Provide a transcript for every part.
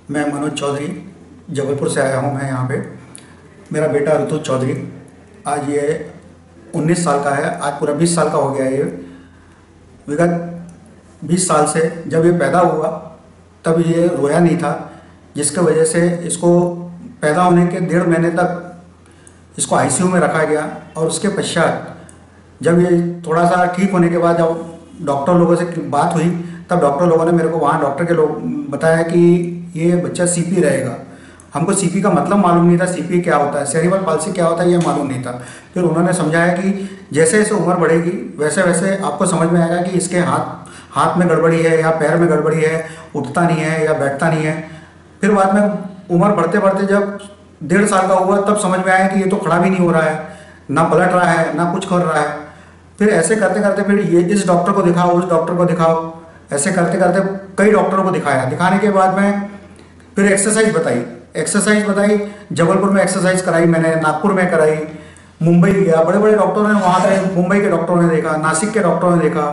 मैं मनोज चौधरी जबलपुर से आया हूँ। मैं यहाँ पे मेरा बेटा ऋतु चौधरी आज ये 19 साल का है। आज पूरा 20 साल का हो गया ये। विगत 20 साल से जब ये पैदा हुआ तब ये रोया नहीं था, जिसके वजह से इसको पैदा होने के 1.5 महीने तक इसको आईसीयू में रखा गया। और उसके पश्चात जब ये थोड़ा सा ठीक होने के बाद जब डॉक्टर लोगों से बात हुई तब डॉक्टर लोगों ने मेरे को वहाँ डॉक्टर के लोग बताया कि ये बच्चा सीपी रहेगा। हमको सीपी का मतलब मालूम नहीं था, सीपी क्या होता है, सेरिब्रल पाल्सी क्या होता है, ये मालूम नहीं था। फिर उन्होंने समझाया कि जैसे जैसे उम्र बढ़ेगी वैसे वैसे आपको समझ में आएगा कि इसके हाथ में गड़बड़ी है या पैर में गड़बड़ी है, उठता नहीं है या बैठता नहीं है। फिर बाद में उम्र बढ़ते बढ़ते जब 1.5 साल का हुआ तब समझ में आया कि ये तो खड़ा भी नहीं हो रहा है, ना पलट रहा है, ना कुछ कर रहा है। फिर ऐसे करते करते फिर ये इस डॉक्टर को दिखाओ, उस डॉक्टर को दिखाओ, ऐसे करते करते कई डॉक्टरों को दिखाया। दिखाने के बाद में फिर एक्सरसाइज बताई। जबलपुर में एक्सरसाइज कराई मैंने, नागपुर में कराई, मुंबई गया, बड़े बड़े डॉक्टरों ने वहाँ पे मुंबई के डॉक्टरों ने देखा, नासिक के डॉक्टरों ने देखा।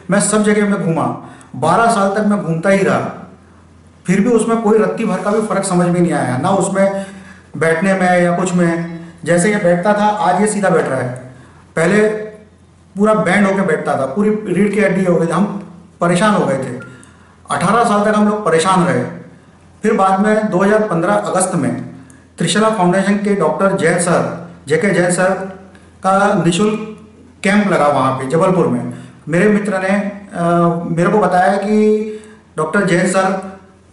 मैं सब जगह में घूमा, 12 साल तक मैं घूमता ही रहा। फिर भी उसमें कोई रत्ती भर का भी फर्क समझ में नहीं आया, ना उसमें बैठने में या कुछ में। जैसे ये बैठता था आज ये सीधा बैठ रहा है, पहले पूरा बैंड होकर बैठता था, पूरी रीढ़ की हड्डी हो गई थी। हम परेशान हो गए थे, 18 साल तक हम लोग परेशान रहे। फिर बाद में 2015 अगस्त में त्रिशला फाउंडेशन के डॉक्टर जेके जैन सर का निःशुल्क कैंप लगा वहाँ पे जबलपुर में। मेरे मित्र ने मेरे को बताया कि doctor Jain sir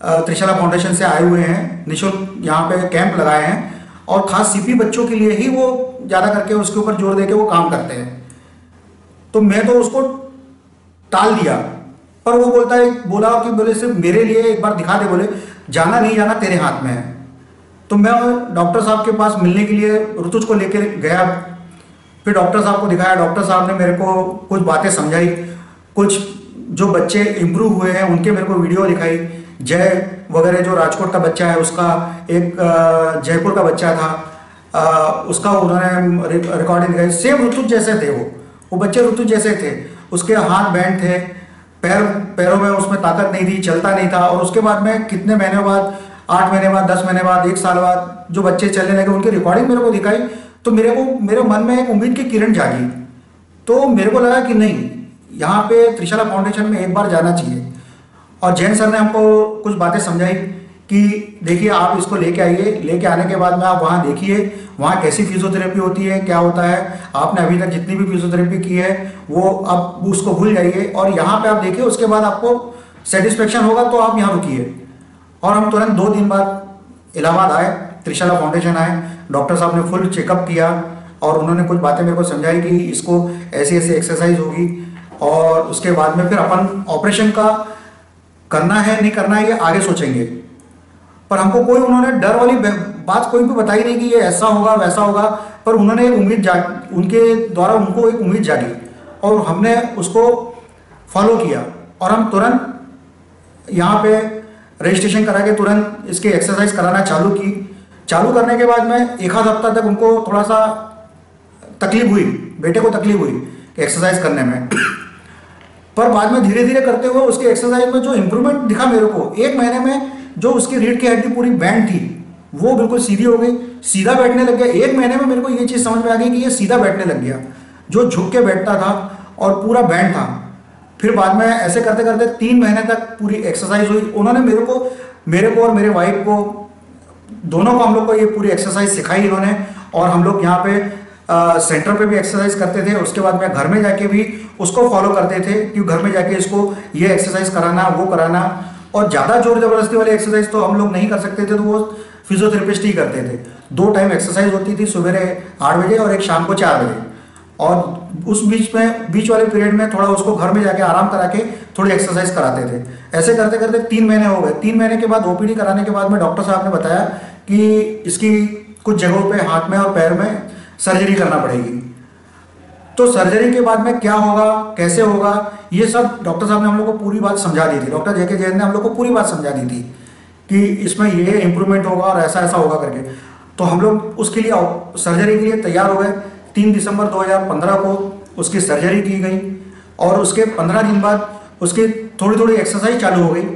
Trishala foundation से आए हुए हैं, निःशुल्क यहाँ पे कैंप लगाए हैं और खास सीपी बच्चों के लिए ही वो ज़्यादा करके उसके ऊपर जोर देके वो काम करते हैं। तो मैं तो उसको टाल दिया, पर वो बोला कि बोले सिर्फ मेरे लिए एक बार दिखा दे, बोले जाना नहीं जाना तेरे हाथ में है। तो मैं डॉक्टर साहब के पास मिलने के लिए ऋतुज को लेकर गया। फिर डॉक्टर साहब को दिखाया, डॉक्टर साहब ने मेरे को कुछ बातें समझाई, कुछ जो बच्चे इम्प्रूव हुए हैं उनके मेरे को वीडियो दिखाई। जय वगैरह जो राजकोट का बच्चा है उसका, एक जयपुर का बच्चा था उसका उन्होंने रिकॉर्डिंग दिखाई। सेम ऋतुज जैसे थे वो बच्चे ऋतुज जैसे थे। उसके हाथ बैंड थे, पैरों में उसमें ताकत नहीं थी, चलता नहीं था। और उसके बाद में कितने महीने बाद, 8 महीने बाद, 10 महीने बाद, 1 साल बाद जो बच्चे चलने लगे उनकी रिकॉर्डिंग मेरे को दिखाई। तो मेरे मन में एक उम्मीद की किरण जागी। तो मेरे को लगा कि नहीं, यहाँ पे त्रिशला फाउंडेशन में एक बार जाना चाहिए। और जैन सर ने हमको कुछ बातें समझाई कि देखिए आप इसको लेके आइए, लेके आने के बाद में आप वहाँ देखिए वहाँ कैसी फिजियोथेरेपी होती है, क्या होता है। आपने अभी तक जितनी भी फिजियोथेरेपी की है वो अब उसको भूल जाइए और यहाँ पे आप देखिए, उसके बाद आपको सेटिस्फेक्शन होगा तो आप यहाँ रुकिए। और हम तुरंत 2 दिन बाद इलाहाबाद आए, त्रिशला फाउंडेशन आए। डॉक्टर साहब ने फुल चेकअप किया और उन्होंने कुछ बातें मेरे को समझाई कि इसको ऐसी ऐसी एक्सरसाइज होगी। और उसके बाद में फिर अपन ऑपरेशन का करना है नहीं करना है ये आगे सोचेंगे। पर हमको कोई उन्होंने डर वाली बात कोई भी बताई नहीं कि ये ऐसा होगा वैसा होगा। पर उन्होंने एक उम्मीद उनके द्वारा उनको एक उम्मीद जागी और हमने उसको फॉलो किया। और हम तुरंत यहाँ पे रजिस्ट्रेशन करा के तुरंत इसके एक्सरसाइज कराना चालू की। चालू करने के बाद में 1 आध हफ्ता तक उनको थोड़ा सा तकलीफ हुई, बेटे को तकलीफ हुई कि एक्सरसाइज करने में। पर बाद में धीरे धीरे करते हुए उसके एक्सरसाइज में जो इम्प्रूवमेंट दिखा मेरे को, 1 महीने में जो उसकी रीढ़ की हड्डी पूरी बैंड थी वो बिल्कुल सीधी हो गई, सीधा बैठने लग गया। 1 महीने में मेरे को ये चीज़ समझ में आ गई कि ये सीधा बैठने लग गया, जो झुक के बैठता था और पूरा बैंड था। फिर बाद में ऐसे करते करते 3 महीने तक पूरी एक्सरसाइज हुई। उन्होंने मेरे को और मेरे वाइफ को, दोनों को हम लोग को ये पूरी एक्सरसाइज सिखाई इन्होंने। और हम लोग यहाँ पे सेंटर पे भी एक्सरसाइज करते थे। उसके बाद में घर में जाके भी उसको फॉलो करते थे कि घर में जाके इसको ये एक्सरसाइज कराना, वो कराना। और ज़्यादा जोर ज़बरदस्ती वाली एक्सरसाइज तो हम लोग नहीं कर सकते थे, तो वो फिजियोथेरेपिस्ट ही करते थे। 2 टाइम एक्सरसाइज होती थी, सवेरे 8 बजे और एक शाम को 4 बजे। और उस बीच वाले पीरियड में थोड़ा उसको घर में जाके आराम करा के थोड़ी एक्सरसाइज कराते थे। ऐसे करते करते 3 महीने हो गए। 3 महीने के बाद ओपीडी कराने के बाद में डॉक्टर साहब ने बताया कि इसकी कुछ जगहों पे हाथ में और पैर में सर्जरी करना पड़ेगी। तो सर्जरी के बाद में क्या होगा, कैसे होगा, ये सब डॉक्टर साहब ने हम लोग को पूरी बात समझा दी थी। डॉक्टर जेके जैन ने हम लोग को पूरी बात समझा दी थी कि इसमें ये इम्प्रूवमेंट होगा और ऐसा ऐसा होगा करके। तो हम लोग उसके लिए सर्जरी के लिए तैयार हो गए। 3 दिसंबर 2015 को उसकी सर्जरी की गई और उसके 15 दिन बाद उसकी थोड़ी थोड़ी एक्सरसाइज चालू हो गई।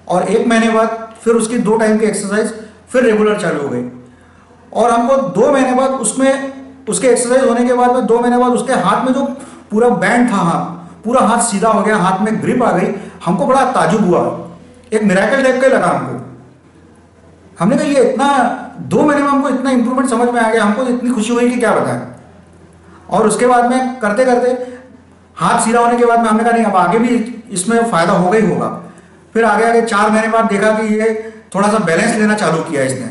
और 1 महीने बाद फिर उसकी 2 टाइम की एक्सरसाइज फिर रेगुलर चालू हो गई। और हमको 2 महीने बाद उसके एक्सरसाइज होने के बाद में 2 महीने बाद उसके हाथ में जो पूरा बैंड था, पूरा हाथ सीधा हो गया, हाथ में ग्रिप आ गई। हमको बड़ा ताजुब हुआ, एक मिरेकल टाइप का लगा हमको। हमने कहा ये इतना 2 महीने में हमको इतना इंप्रूवमेंट समझ में आ गया, हमको इतनी खुशी हुई कि क्या बताएं। और उसके बाद में करते करते हाथ सीधा होने के बाद में हमने कहा नहीं अब आगे भी इसमें फायदा होगा ही होगा। फिर आगे 4 महीने बाद देखा कि ये थोड़ा सा बैलेंस लेना चालू किया, इसने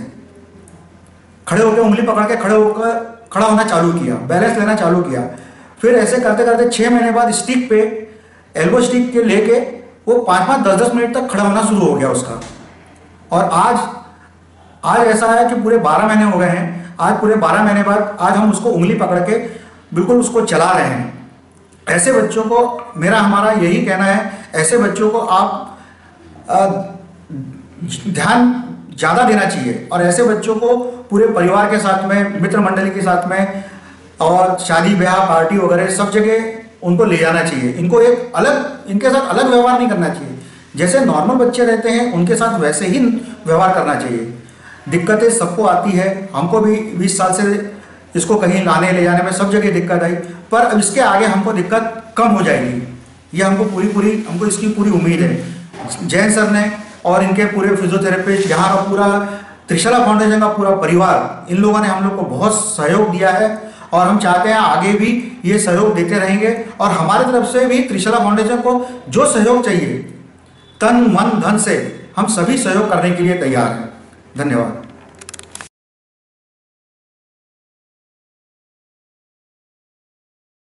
खड़े होकर उंगली पकड़ के खड़ा होना चालू किया, बैलेंस लेना चालू किया। फिर ऐसे करते करते 6 महीने बाद स्टिक पे, एल्बो स्टिक के लेके वो 5-5, 10-10 मिनट तक खड़ा होना शुरू हो गया उसका। और आज ऐसा है कि पूरे 12 महीने हो गए हैं। आज पूरे 12 महीने बाद आज हम उसको उंगली पकड़ के बिल्कुल उसको चला रहे हैं। ऐसे बच्चों को हमारा यही कहना है, ऐसे बच्चों को आप ध्यान ज़्यादा देना चाहिए। और ऐसे बच्चों को पूरे परिवार के साथ में, मित्र मंडली के साथ में और शादी ब्याह पार्टी वगैरह सब जगह उनको ले जाना चाहिए। इनके साथ अलग व्यवहार नहीं करना चाहिए। जैसे नॉर्मल बच्चे रहते हैं उनके साथ वैसे ही व्यवहार करना चाहिए। दिक्कतें सबको आती है, हमको भी 20 साल से इसको कहीं लाने ले जाने में सब जगह दिक्कत आई, पर अब इसके आगे हमको दिक्कत कम हो जाएगी, ये हमको इसकी पूरी उम्मीद है। जैन सर ने और इनके पूरे फिजियोथेरेपिस्ट, यहाँ का पूरा त्रिशला फाउंडेशन का पूरा परिवार, इन लोगों ने हम लोग को बहुत सहयोग दिया है और हम चाहते हैं आगे भी ये सहयोग देते रहेंगे। और हमारी तरफ से भी त्रिशला फाउंडेशन को जो सहयोग चाहिए तन मन धन से हम सभी सहयोग करने के लिए तैयार हैं। धन्यवाद।